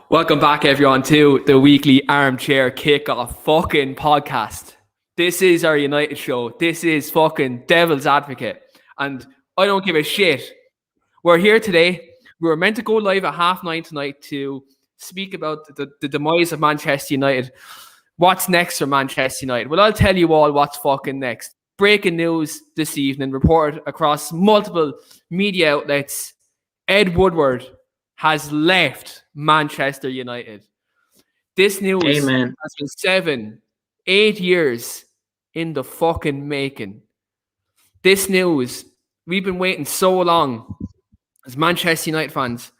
Welcome back, everyone, to the weekly Armchair Kickoff fucking podcast. This is our United show. This is fucking Devil's Advocate. And I don't give a shit. We're here today. We were meant to go live at 9:30 tonight to speak about the demise of Manchester United. What's next for Manchester United? Well, I'll tell you all what's fucking next. Breaking news this evening, reported across multiple media outlets. Ed Woodward has left Manchester United. This news has been 7-8 years in the fucking making. This news, we've been waiting so long as Manchester United fans,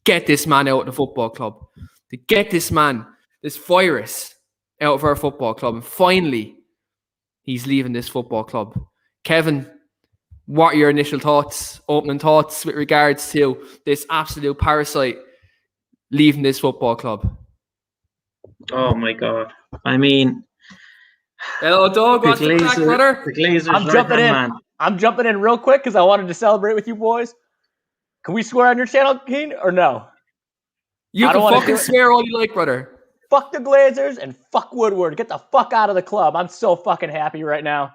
get this man out of the football club. To get this man, this virus, out of our football club. And finally, he's leaving this football club. Kevin, what are your initial thoughts, opening thoughts with regards to this absolute parasite leaving this football club? Oh my God. I mean, hello, Doug. What's the crack, brother? The Glazers I'm jumping in real quick because I wanted to celebrate with you boys. Can we swear on your channel, Keane, or no? You can fucking swear all you like, brother. Fuck the Glazers and fuck Woodward. Get the fuck out of the club. I'm so fucking happy right now.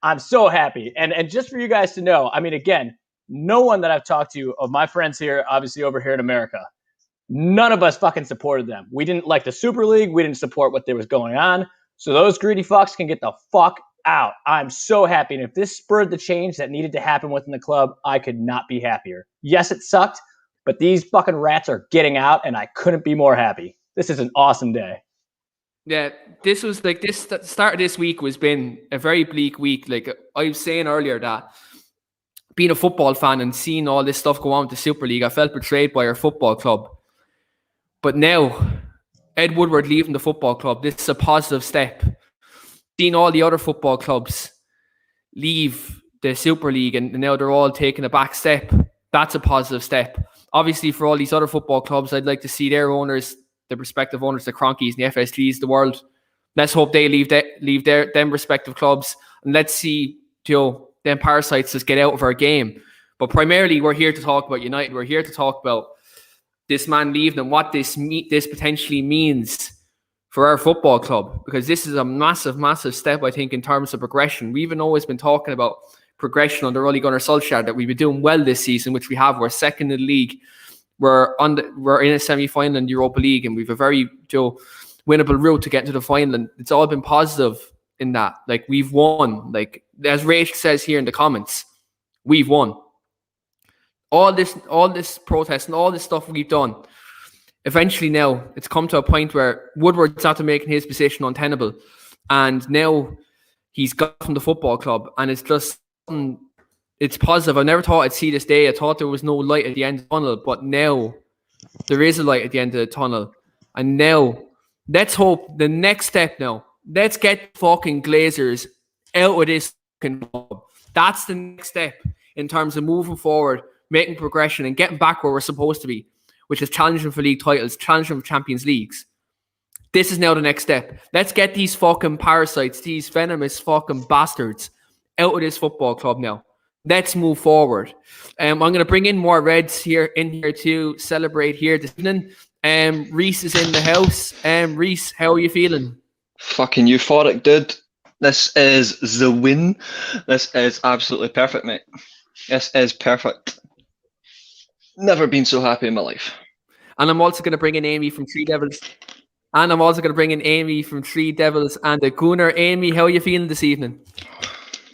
I'm so happy. And just for you guys to know, I mean, again, no one that I've talked to of my friends here, obviously over here in America, none of us fucking supported them. We didn't like the Super League. We didn't support what there was going on. So those greedy fucks can get the fuck out. I'm so happy. And if this spurred the change that needed to happen within the club, I could not be happier. Yes, it sucked, but these fucking rats are getting out, and I couldn't be more happy. This is an awesome day. Yeah, this was like this. The start of this week was been a very bleak week. Like I was saying earlier, that being a football fan and seeing all this stuff go on with the Super League, I felt betrayed by our football club. But now, Ed Woodward leaving the football club, this is a positive step. Seeing all the other football clubs leave the Super League and now they're all taking a back step, that's a positive step. Obviously, for all these other football clubs, I'd like to see their owners, the respective owners, the Cronkies and the FSGs, the world. Let's hope they leave them respective clubs, and let's see, them parasites just get out of our game. But primarily, we're here to talk about United. We're here to talk about this man leaving and what this potentially means for our football club, because this is a massive, massive step, I think, in terms of progression. We've always been talking about progression under Ole Gunnar Solskjaer, that we've been doing well this season, which we have. We're second in the league. We're in a semi-final in the Europa League, and we've a very winnable route to get into the final. And it's all been positive in that. Like, we've won. Like, as Rach says here in the comments, we've won. All this protest and all this stuff we've done, eventually now it's come to a point where Woodward's after making his position untenable, and now he's gone from the football club, and it's just it's positive. I never thought I'd see this day. I thought there was no light at the end of the tunnel, but now there is a light at the end of the tunnel. And now let's hope the next step now. Let's get fucking Glazers out of this fucking club. That's the next step in terms of moving forward, making progression, and getting back where we're supposed to be, which is challenging for league titles, challenging for Champions Leagues. This is now the next step. Let's get these fucking parasites, these venomous fucking bastards, out of this football club now. Let's move forward. I'm going to bring in more Reds here to celebrate here this evening. Reese is in the house. Reese, how are you feeling? Fucking euphoric, dude. This is the win. This is absolutely perfect, mate. This is perfect. Never been so happy in my life. And I'm also going to bring in Amy from Three Devils. And the Gunner. Amy, how are you feeling this evening?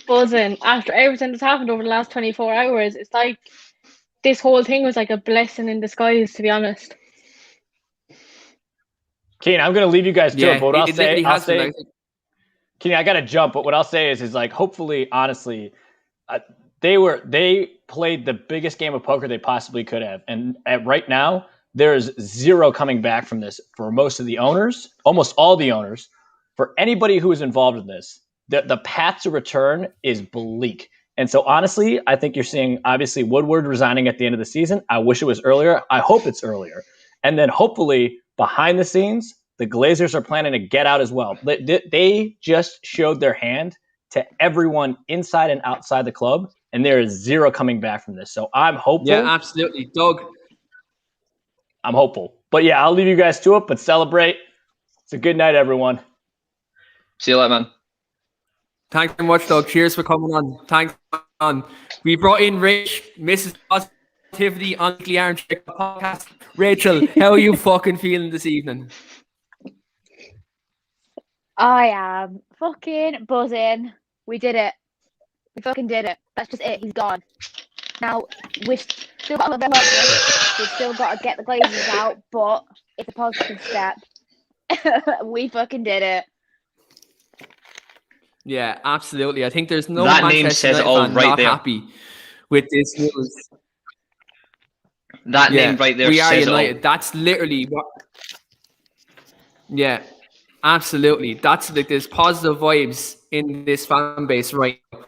Buzzing. After everything that's happened over the last 24 hours, it's like this whole thing was like a blessing in disguise, to be honest. Keane, I'm going to leave you guys to it, but what I'll say, Keane, I got to jump, but what I'll say is like, hopefully, honestly, they played the biggest game of poker they possibly could have. And right now, there's zero coming back from this for most of the owners, almost all the owners, for anybody who is involved in this. The path to return is bleak. And so, honestly, I think you're seeing, obviously, Woodward resigning at the end of the season. I wish it was earlier. I hope it's earlier. And then, hopefully, behind the scenes, the Glazers are planning to get out as well. They just showed their hand to everyone inside and outside the club, and there is zero coming back from this. So I'm hopeful. Yeah, absolutely. Doug, I'm hopeful. But yeah, I'll leave you guys to it, but celebrate. It's a good night, everyone. See you later, man. Thanks very much, Doug. Cheers for coming on. Thanks for coming on. We brought in Rach, Mrs. Positivity on the Iron Trick podcast. Rachel, how are you fucking feeling this evening? I am fucking buzzing. We did it. We fucking did it. That's just it. He's gone. Now, we've still got a little bit of work. We've still got to get the Glazers out, but it's a positive step. We fucking did it. Yeah, absolutely. I think there's no that Manchester name says United it all fan right not there. happy with this news. That name right there we are says United. it all. That's literally what. Yeah, absolutely. That's like there's positive vibes in this fan base right now.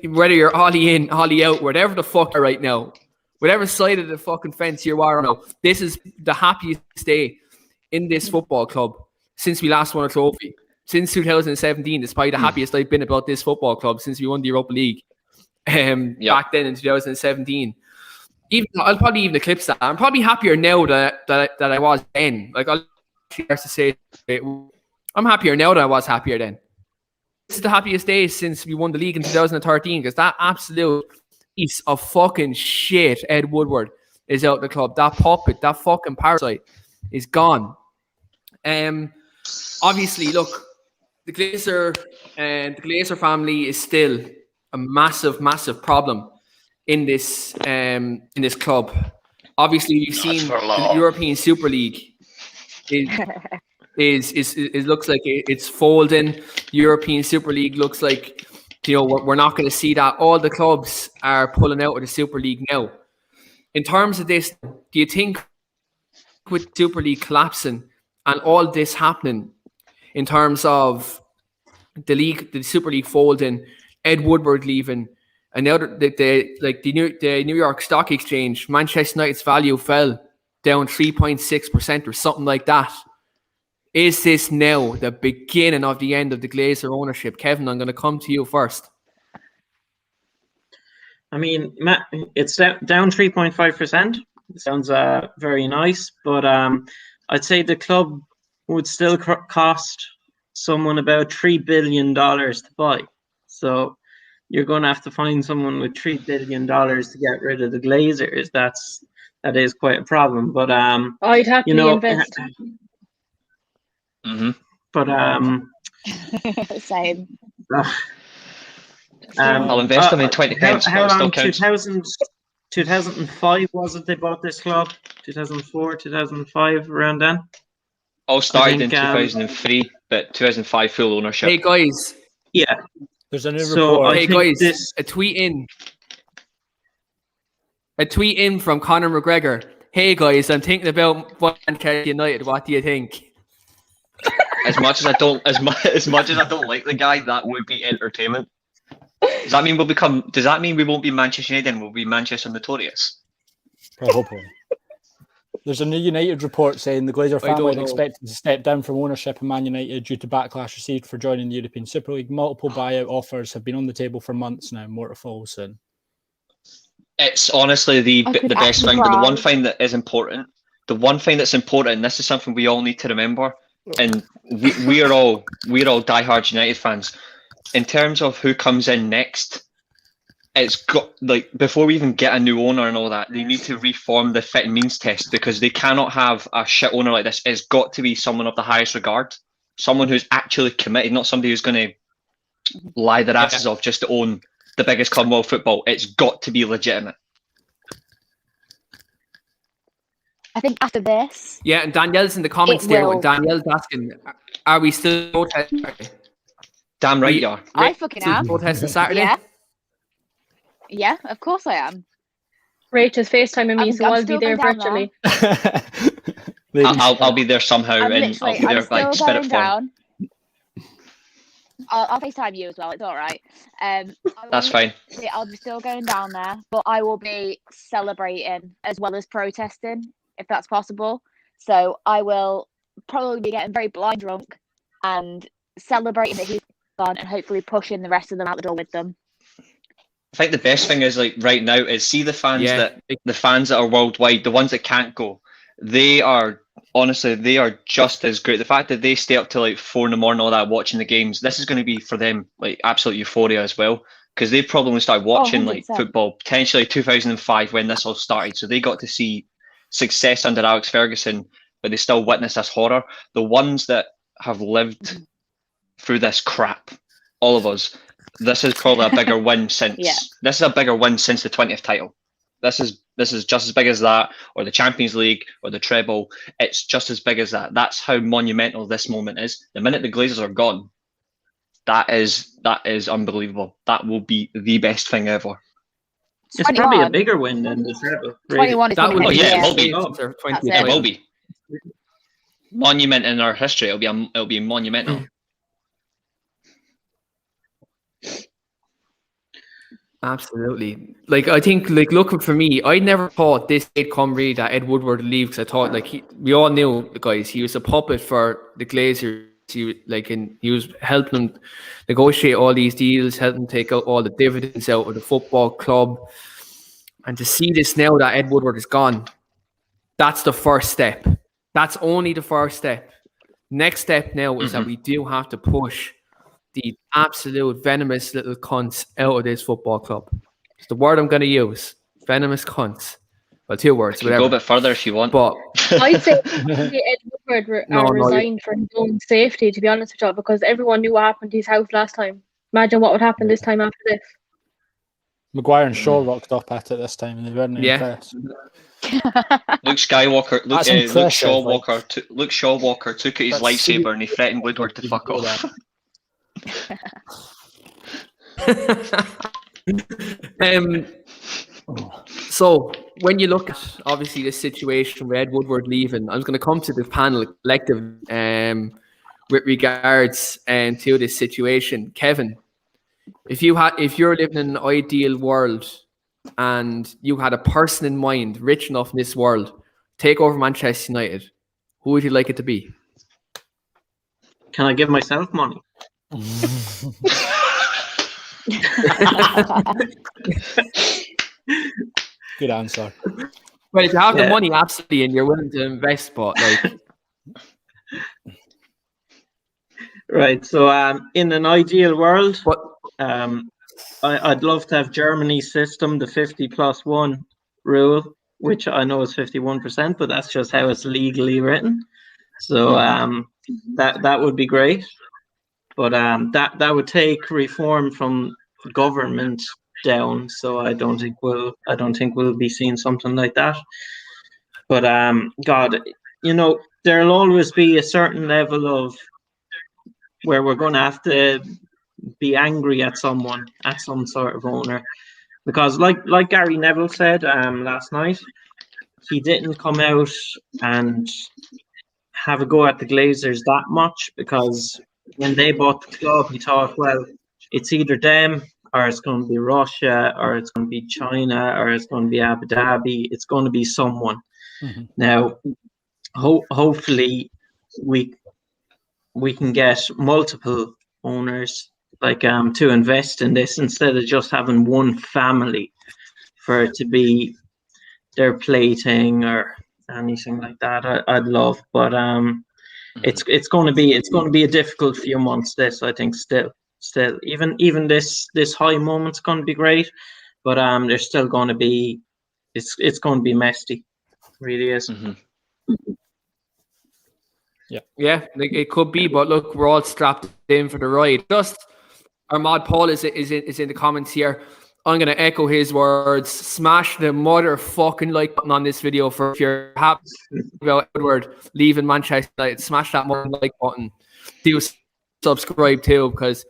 Whether you're Ollie in, Ollie out, whatever the fuck you're right now, whatever side of the fucking fence you are now, this is the happiest day in this football club since we last won a trophy. Since 2017, it's probably the happiest I've been about this football club since we won the Europa League. Back then in 2017. I'll probably even eclipse that. I'm probably happier now that I was then. Like I'll to say, I'm happier now than I was happier then. This is the happiest day since we won the league in 2013 because that absolute piece of fucking shit, Ed Woodward, is out the club. That puppet, that fucking parasite, is gone. Obviously, look, the Glazer family is still a massive, massive problem in this club. Obviously, we've seen the European Super League is looks like it's folding. The European Super League looks like we're not going to see that. All the clubs are pulling out of the Super League now. In terms of this, do you think with Super League collapsing and all this happening, in terms of the Super League folding, Ed Woodward leaving, and now the New York Stock Exchange, Manchester United's value fell down 3.6% or something like that. Is this now the beginning of the end of the Glazer ownership? Kevin, I'm going to come to you first. I mean, it's down 3.5%. It sounds very nice, but I'd say the club would still cost someone about $3 billion to buy. So you're going to have to find someone with $3 billion to get rid of the Glazers. That is quite a problem. But I'd happily invest. Mm-hmm. But Same. I'll invest them in 20 pence. How long? 2005 was it they bought this club? 2004, 2005, around then. All started in 2003, but 2005 full ownership. Hey guys. Yeah. There's a new report. Hey guys, a tweet in from Conor McGregor. Hey guys, I'm thinking about Manchester United. What do you think? As much as I don't like the guy, that would be entertainment. Does that mean we won't be Manchester United and we'll be Manchester Notorious? Probably. There's a new United report saying the Glazer family are expected to step down from ownership of Man United due to backlash received for joining the European Super League. Multiple buyout offers have been on the table for months now. More to follow soon. It's honestly the best thing, but the one thing that is important, and this is something we all need to remember, and we're all diehard United fans. In terms of who comes in next, it's got before we even get a new owner and all that, they need to reform the fit and means test because they cannot have a shit owner like this. It's got to be someone of the highest regard, someone who's actually committed, not somebody who's going to lie their asses off just to own the biggest club in world football. It's got to be legitimate. I think after this. Yeah, and Danielle's in the comments there. When Danielle's asking, are we still protesting? Damn right you are. I fucking am. Protesting Saturday? Yeah, of course I am. Rachel's FaceTiming me, so I'll be there virtually. I'll be there somehow, and I'll be there like spirit form. I'll FaceTime you as well. It's all right. That's fine. I'll be still going down there, but I will be celebrating as well as protesting, if that's possible. So I will probably be getting very blind drunk and celebrating that he's gone and hopefully pushing the rest of them out the door with them. I think the best thing is like right now is see the fans that are worldwide, the ones that can't go. They are just as great. The fact that they stay up till like 4 a.m, all that, watching the games. This is going to be for them like absolute euphoria as well, because they've probably started watching like football potentially 2005 when this all started. So they got to see success under Alex Ferguson, but they still witness this horror. The ones that have lived through this crap, all of us. This is probably a bigger win since this is a bigger win since the 20th title. This is just as big as that, or the Champions League, or the treble. It's just as big as that. That's how monumental this moment is. The minute the Glazers are gone, that is unbelievable. That will be the best thing ever. It's probably a bigger win than the treble. 21 is it will be. It will be. Monument in our history. It'll be monumental. Absolutely. Like, I think, like, looking for me, I never thought this did come really that Ed Woodward would leave, because I thought, like, we all knew the guys. He was a puppet for the Glazers. He was helping them negotiate all these deals, helping them take out all the dividends out of the football club. And to see this now that Ed Woodward is gone, that's the first step. That's only the first step. Next step now is that we do have to push the absolute venomous little cunts out of this football club. It's the word I'm going to use. Venomous cunts. Well, 2 words, whatever. Go a bit further if you want. But I'd say Ed Woodward resigned for his own safety, to be honest with you, because everyone knew what happened to his house last time. Imagine what would happen this time after this. Maguire and Shaw rocked up at it this time, and they weren't impressed. Luke Shawwalker took out his lightsaber and he threatened Woodward to fuck off. So when you look at obviously this situation with Ed Woodward leaving, I was going to come to the panel collective with regards to this situation. Kevin, if you're living in an ideal world and you had a person in mind rich enough in this world take over Manchester United, who would you like it to be? Can I give myself money? Good answer. Well, if you have the money, absolutely, and you're willing to invest, but like, right. So, in an ideal world, I'd love to have Germany's system, the 50+1 rule, which I know is 51%, but that's just how it's legally written. So, that would be great. But that would take reform from government down. So I don't think we'll be seeing something like that. But God, there'll always be a certain level of where we're going to have to be angry at someone, at some sort of owner, because like Gary Neville said last night, he didn't come out and have a go at the Glazers that much, because when they bought the club, he thought, well, it's either them or it's going to be Russia or it's going to be China or it's going to be Abu Dhabi. It's going to be someone. Mm-hmm. Now, hopefully we can get multiple owners to invest in this, instead of just having one family for it to be their plaything or anything like that. I'd love, but it's going to be a difficult few months. This, I think, still even this high moment's going to be great, but there's still going to be it's going to be messy. It really is. Mm-hmm. Yeah, like it could be, but look, we're all strapped in for the ride. Just Armad Paul is in the comments here. I'm going to echo his words. Smash the motherfucking like button on this video for if you're happy about Edward leaving Manchester United. Smash that like button. Do subscribe too, because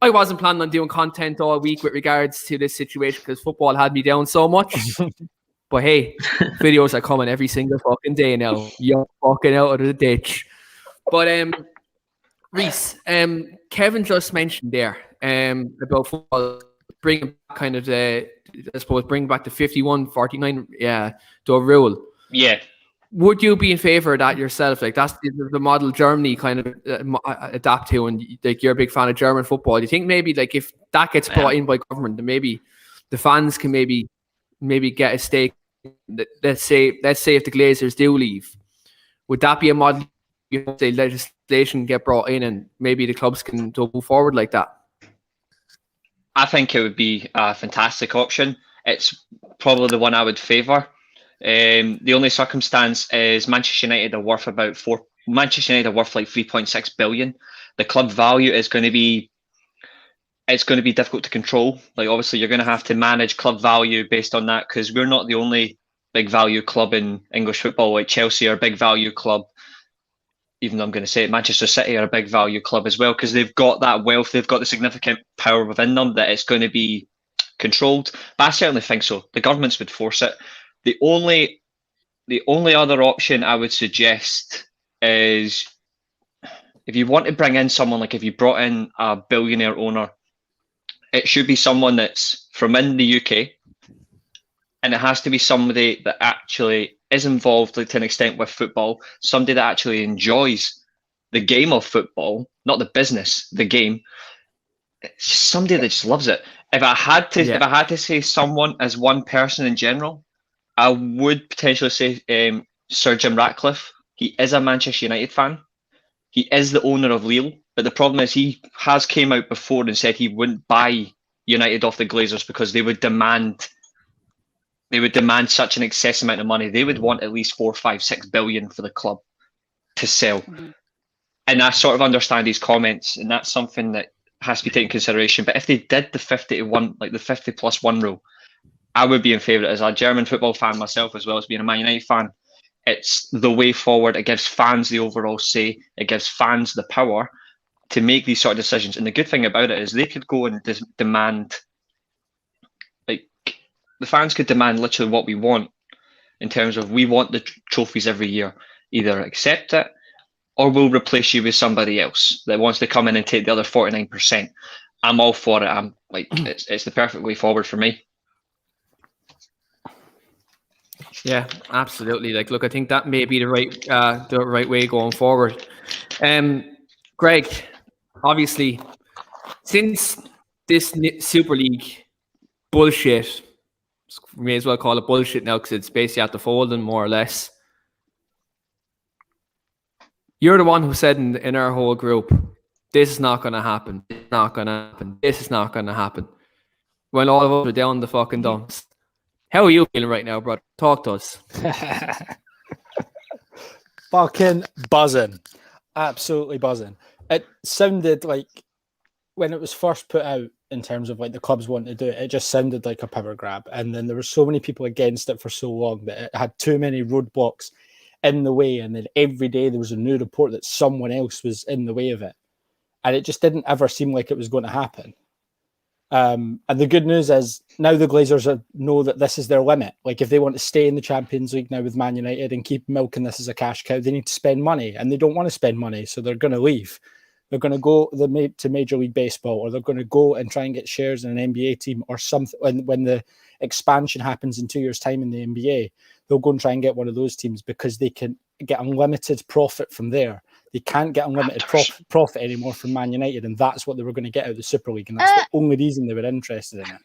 I wasn't planning on doing content all week with regards to this situation because football had me down so much. But hey, videos are coming every single fucking day now. You're fucking out of the ditch. But Reese, Kevin just mentioned there about football bringing back kind of bring back the 51-49 to a rule. Yeah. Would you be in favor of that yourself? Like that's the model Germany kind of adapt to, and like you're a big fan of German football. Do you think maybe like if that gets brought in by government, then maybe the fans can maybe get a stake. Let's say if the Glazers do leave, would that be a model? Say legislation get brought in, and maybe the clubs can move forward like that. I think it would be a fantastic option. It's probably the one I would favour. The only circumstance is Manchester United are worth like 3.6 billion. The club value is going to be difficult to control. Like, obviously you're going to have to manage club value based on that, because we're not the only big value club in English football. Like Chelsea are a big value club. Even though I'm going to say it, Manchester City are a big value club as well, because they've got that wealth, they've got the significant power within them that it's going to be controlled. But I certainly think so. The governments would force it. The only other option I would suggest is, if you want to bring in someone, like if you brought in a billionaire owner, it should be someone that's from in the UK, and it has to be somebody that actually is involved, like, to an extent with football, somebody that actually enjoys the game of football, not the business, the game. It's just somebody that just loves it. If I had to say someone as one person in general, I would potentially say Sir Jim Ratcliffe. He is a Manchester United fan. He is the owner of Lille, but the problem is he has came out before and said he wouldn't buy United off the Glazers because they would demand such an excess amount of money. They would want at least 4, 5, 6 billion for the club to sell. Mm-hmm. And I sort of understand his comments, and that's something that has to be taken into consideration. But if they did the 50-1, like the 50+1 rule, I would be in favour. As a German football fan myself, as well as being a Man United fan, it's the way forward. It gives fans the overall say. It gives fans the power to make these sort of decisions. And the good thing about it is they could go and demand, like, the fans could demand literally what we want, in terms of, we want the trophies every year. Either accept it, or we'll replace you with somebody else that wants to come in and take the other 49%. I'm all for it. I'm like, it's the perfect way forward for me. Yeah, absolutely. Like, look, I think that may be the right way going forward. Greg, obviously, since this Super League bullshit, we may as well call it bullshit now, because it's basically at the folding, more or less. You're the one who said in our whole group, this is not going to happen. It's not going to happen. This is not going to happen. When all of us are down the fucking dumps. How are you feeling right now, brother? Talk to us. Fucking buzzing. Absolutely buzzing. It sounded like, when it was first put out, in terms of like the clubs wanting to do it, it just sounded like a power grab. And then there were so many people against it for so long that it had too many roadblocks in the way. And then every day there was a new report that someone else was in the way of it. And it just didn't ever seem like it was going to happen. And the good news is now the Glazers know that this is their limit. Like, if they want to stay in the Champions League now with Man United and keep milking this as a cash cow, they need to spend money, and they don't want to spend money, so they're going to leave. They're going to go to Major League Baseball, or they're going to go and try and get shares in an NBA team or something. When the expansion happens in 2 years' time in the NBA, they'll go and try and get one of those teams, because they can get unlimited profit from there. They can't get unlimited profit anymore from Man United, and that's what they were going to get out of the Super League, and that's the only reason they were interested in it.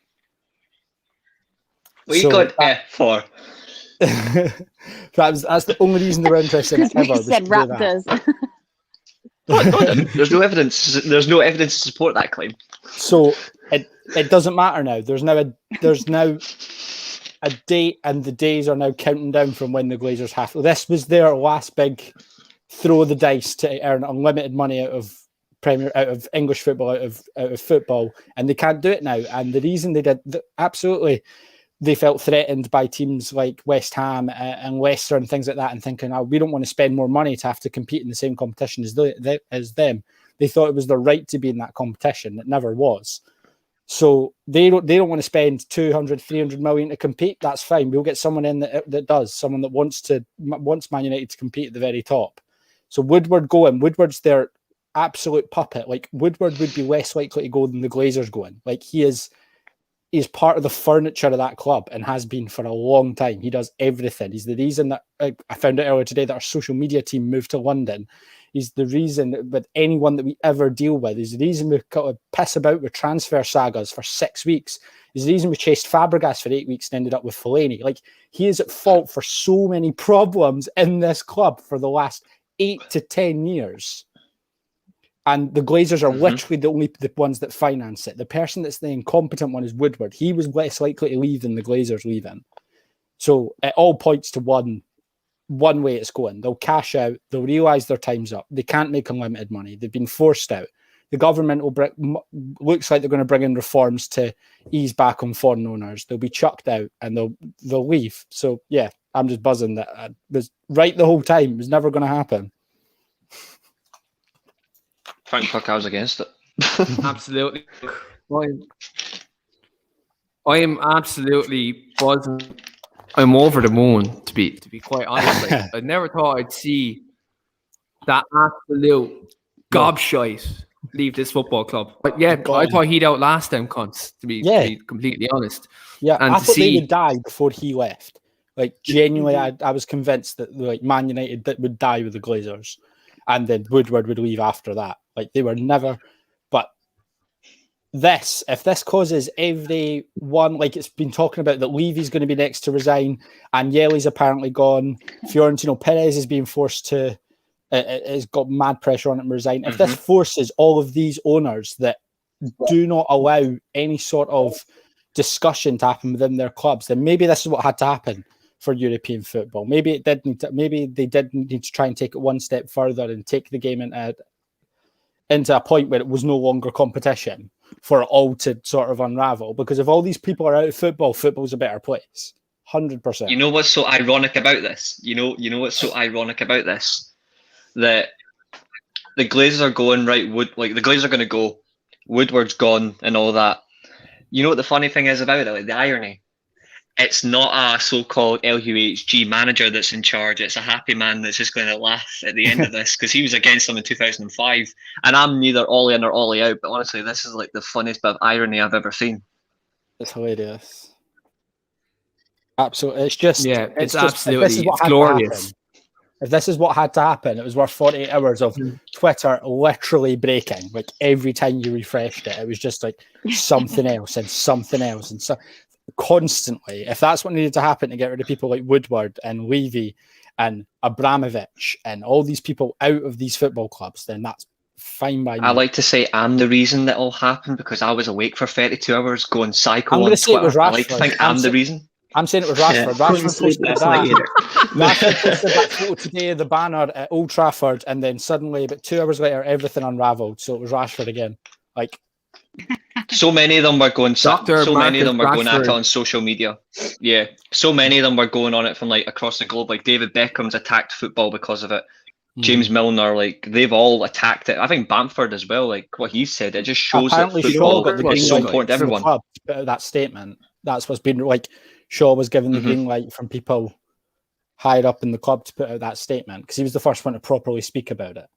We got F for. That's the only reason they were interested in it ever. We said Raptors. There's no evidence. There's no evidence to support that claim. So it doesn't matter now. There's now a date, and the days are now counting down from when the Glazers have. This was their last big throw the dice to earn unlimited money out of English football, out of football, and they can't do it now. And the reason they did, absolutely, they felt threatened by teams like West Ham and Leicester and things like that, and thinking, we don't want to spend more money to have to compete in the same competition as them. They thought it was their right to be in that competition. It never was. So they don't want to spend 200, 300 million to compete. That's fine. We'll get someone in that does, someone that wants Man United to compete at the very top. So Woodward going. Woodward's their absolute puppet. Like, Woodward would be less likely to go than the Glazers going. Like, he's part of the furniture of that club and has been for a long time. He does everything. He's the reason that I found out earlier today that our social media team moved to London. He's the reason with anyone that we ever deal with. He's the reason we piss about with transfer sagas for 6 weeks. He's the reason we chased Fabregas for 8 weeks and ended up with Fellaini. Like, he is at fault for so many problems in this club for the last 8 to 10 years. And the Glazers are literally the ones that finance it. The person that's the incompetent one is Woodward. He was less likely to leave than the Glazers leaving. So it all points to one way it's going. They'll cash out. They'll realise their time's up. They can't make unlimited money. They've been forced out. The government looks like they're going to bring in reforms to ease back on foreign owners. They'll be chucked out and they'll leave. So yeah, I'm just buzzing that I was right the whole time. It was never going to happen. Thank fuck I was against it. Absolutely. I am absolutely buzzing. I'm over the moon, to be quite honest. Like, I never thought I'd see that absolute gobshite leave this football club. But yeah, I thought he'd outlast them cunts, to be completely honest. Yeah, and I thought they would die before he left. Like, genuinely, I was convinced that like Man United would die with the Glazers, and then Woodward would leave after that. Like, they were never. But if this causes everyone, like it's been talking about, that Levy's going to be next to resign, and Yeli's apparently gone, Fiorentino Perez is being forced to, has got mad pressure on him to resign. If this forces all of these owners that do not allow any sort of discussion to happen within their clubs, then maybe this is what had to happen for European football. Maybe they did need to try and take it one step further and take the game into a point where it was no longer competition for it all to sort of unravel. Because if all these people are out of football, football's a better place. 100%. You know what's so ironic about this? You know what's so ironic about this? That the Glazers are going, right, the Glazers are going to go, Woodward's gone and all that. You know what the funny thing is about it? Like, the irony. It's not a so-called LUHG manager that's in charge. It's a happy man that's just going to laugh at the end of this, because he was against them in 2005. And I'm neither Ollie in or Ollie out, but honestly, this is like the funniest bit of irony I've ever seen. It's hilarious. Absolutely. It's just... Yeah, it's absolutely glorious. If this is what had to happen, it was worth 48 hours of Twitter literally breaking. Like, every time you refreshed it, it was just like something else and something else. And so constantly, if that's what needed to happen to get rid of people like Woodward and Levy and Abramovich and all these people out of these football clubs, then that's fine by me. I like to say I'm the reason that all happened, because I was awake for 32 hours going psycho on Twitter. It was Rashford. I like to think I'm the reason. I'm saying it was Rashford. Yeah, Rashford posted that photo today of the banner at Old Trafford, and then suddenly, about 2 hours later, everything unravelled. So it was Rashford again. Like, so many of them were going. Many of them were going at it on social media. Yeah, so many of them were going on it from like across the globe. Like, David Beckham's attacked football because of it. James Milner, like, they've all attacked it. I think Bamford as well. Like what he said, it just shows that football is so important to everyone. That statement. That's what's been like. Shaw was given the green light from people higher up in the club to put out that statement, because he was the first one to properly speak about it.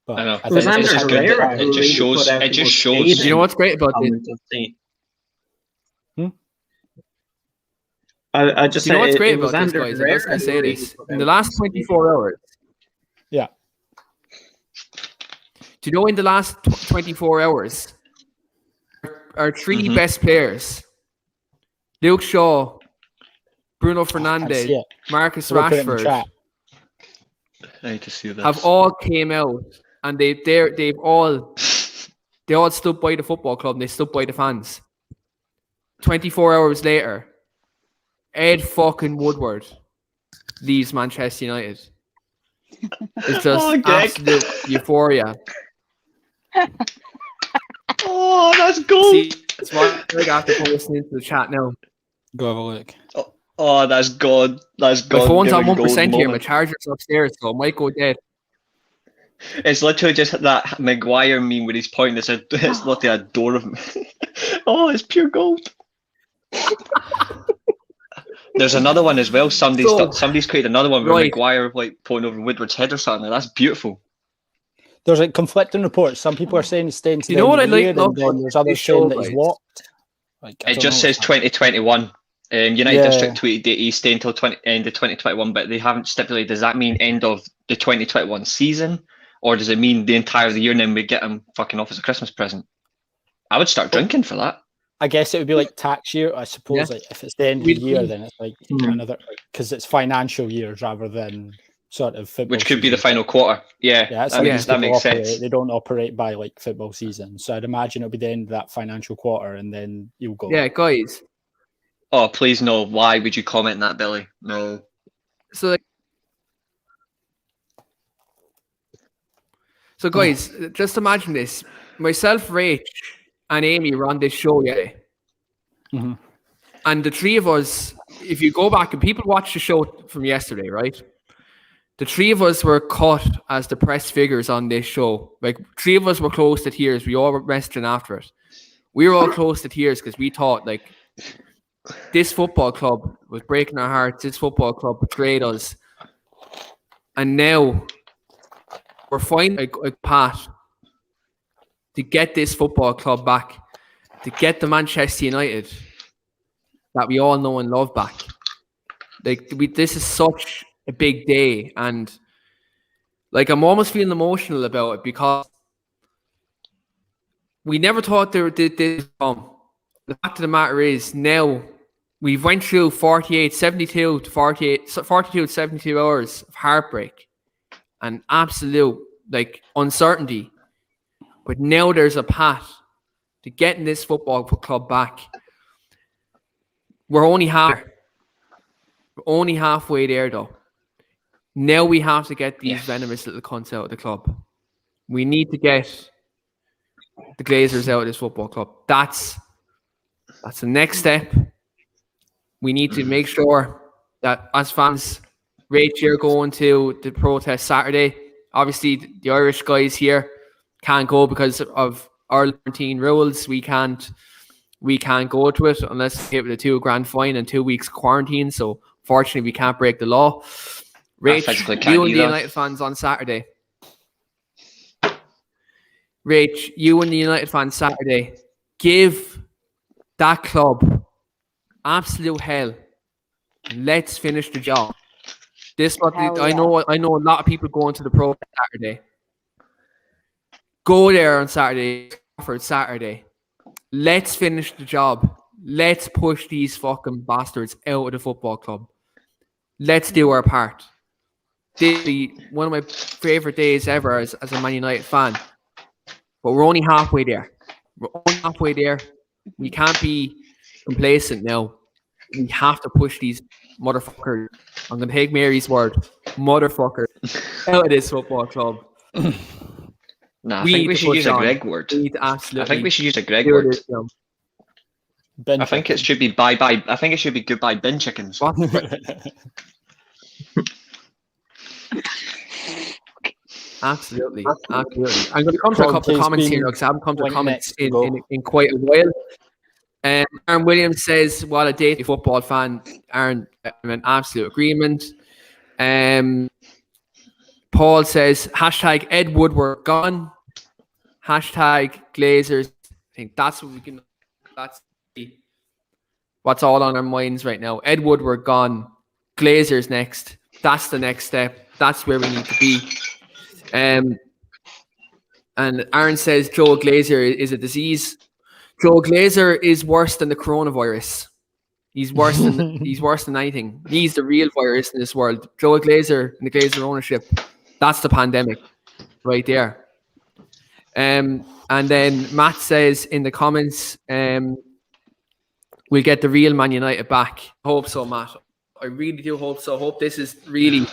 But I know. It just shows. It just shows. Do you know what's great about this? I just say, you know what's great about this, guys? I was going to say this. In the last 24 hours. Yeah. Do you know, in the last 24 hours, our three best players, Luke Shaw, Bruno Fernandes, Marcus Rashford, I need to see this, have all came out, and they've all stood by the football club and they stood by the fans. 24 hours later, Ed fucking Woodward leaves Manchester United. It's just absolute euphoria. Oh, that's gold. See, that's why I got to listen into the chat now. Go have a look. Oh, that's God. That's God. My phone's on 1% here. My charger's upstairs, so it might go dead. It's literally just that Maguire meme with his point. It's literally a door of. Oh, it's pure gold. There's another one as well. Somebody's created another one with Maguire like pointing over Woodward's head or something. That's beautiful. There's like conflicting reports. Some people are saying he's staying. You know what I like? And then there's others saying that he's walked. Like, it just says 2021. United District tweeted that he's staying until end of 2021, but they haven't stipulated. Does that mean end of the 2021 season? Or does it mean the entire of the year and then we get them fucking off as a Christmas present? I would start drinking for that. I guess it would be like tax year, I suppose. Yeah. Like if it's the end of the year, then it's like another, because it's financial years rather than sort of football. Which could season. be the final quarter. Yeah, that makes sense. They don't operate by like football season, so I'd imagine it'll be the end of that financial quarter, and then you'll go. Yeah, guys. Oh, please no! Why would you comment that, Billy? No. So guys, just imagine this: myself, Rach, and Amy were on this show yesterday. Mm-hmm. And the three of us, if you go back and people watch the show from yesterday, right? The three of us were cut as the press figures on this show. Like, three of us were close to tears. We all were messaging after it. We were all close to tears because we thought, like, this football club was breaking our hearts. This football club betrayed us. And now we're finding a path to get this football club back, to get the Manchester United that we all know and love back. Like, this is such a big day, and like I'm almost feeling emotional about it because we never thought there did this come. The fact of the matter is, now we've went through 72 to 72 hours of heartbreak and absolute like uncertainty. But now there's a path to getting this football club back. We're only halfway there, though. Now we have to get these venomous little cunts out of the club. We need to get the Glazers out of this football club. That's the next step. We need to make sure that as fans, Rach, you're going to the protest Saturday. Obviously, the Irish guys here can't go because of our quarantine rules. We can't go to it unless we give it a $2,000 fine and 2 weeks quarantine. So fortunately, we can't break the law. Rach, you and the United fans on Saturday. Rach, you and the United fans Saturday. Give that club absolute hell. And let's finish the job. I know a lot of people going to the pro Saturday. Go there on Saturday for Saturday. Let's finish the job. Let's push these fucking bastards out of the football club. Let's do our part. This will be one of my favorite days ever as a Man United fan. But we're only halfway there. We can't be complacent now. We have to push these motherfuckers. I'm going to take Mary's word. Motherfuckers out of this football club. I think we should use a Greg word. I think we should use a Greg word. I think it should be bye-bye. I think it should be goodbye bin chickens. Absolutely. I'm going to come to a couple of comments here because I haven't come to comments in quite a while. Aaron Williams says, "What a day to be a football fan." Aaron, I'm in absolute agreement. Paul says, hashtag Ed Woodward gone. Hashtag Glazers. I think that's what's all on our minds right now. Ed Woodward gone. Glazers next. That's the next step. That's where we need to be. And Aaron says Joe Glazer is a disease. Joe Glazer is worse than the coronavirus. He's worse than anything. He's the real virus in this world. Joe Glazer and the Glazer ownership. That's the pandemic right there. And then Matt says in the comments, we'll get the real Man United back. I hope so, Matt. I really do hope so. I hope this is really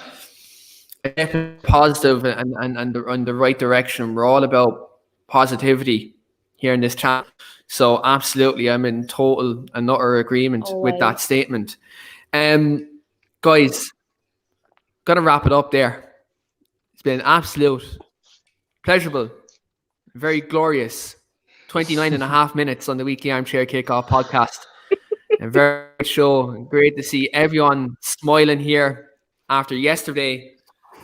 positive and the right direction. We're all about positivity here in this chat. So absolutely, I'm in total and utter agreement with that statement. Guys, gotta wrap it up there. It's been absolute pleasurable, very glorious 29 and a half minutes on the Weekly Armchair Kickoff podcast. And very good show. Great to see everyone smiling here after yesterday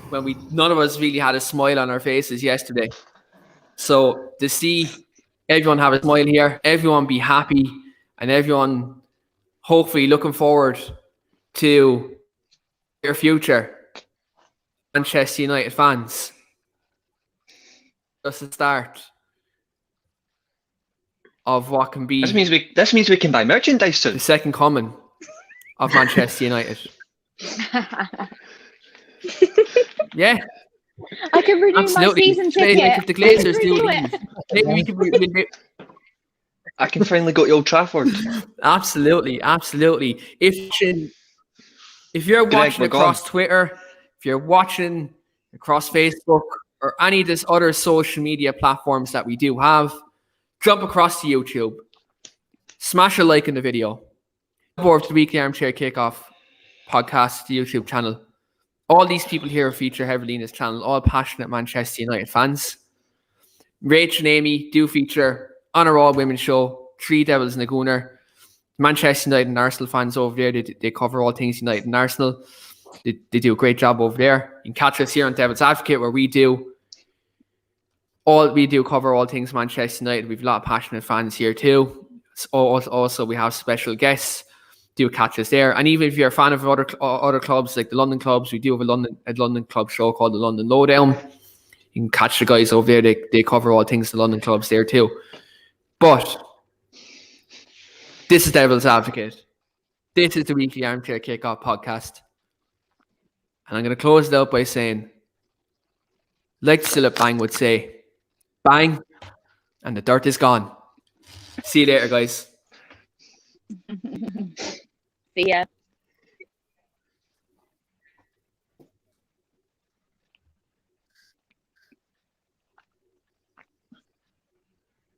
when none of us really had a smile on our faces yesterday. So to see everyone have a smile here, everyone be happy, and everyone hopefully looking forward to their future. Manchester United fans, just the start of what can be. This means we can buy merchandise soon. The second coming of Manchester United. Yeah. I can renew my season ticket. Like if the Glazers do leave, maybe we can. I can finally go to Old Trafford. Absolutely. If you're watching across Twitter, if you're watching across Facebook or any of these other social media platforms that we do have, jump across to YouTube, smash a like in the video, go over to the Weekly Armchair Kickoff podcast, the YouTube channel. All these people here feature heavily in this channel, all passionate Manchester United fans. Rach and Amy do feature on our all-women show, Three Devils and a Gooner. Manchester United and Arsenal fans over there, they cover all things United and Arsenal. They do a great job over there. You can catch us here on Devil's Advocate, where we do cover all things Manchester United. We've a lot of passionate fans here too. Also, we have special guests. Do catch us there. And even if you're a fan of other clubs, like the London clubs, we do have a London club show called the London Lowdown. You can catch the guys over there. They cover all things the London clubs there too. But this is Devil's Advocate. This is the Weekly Armchair Kickoff podcast. And I'm going to close it out by saying, like Philip Bang would say, bang, and the dirt is gone. See you later, guys. See ya.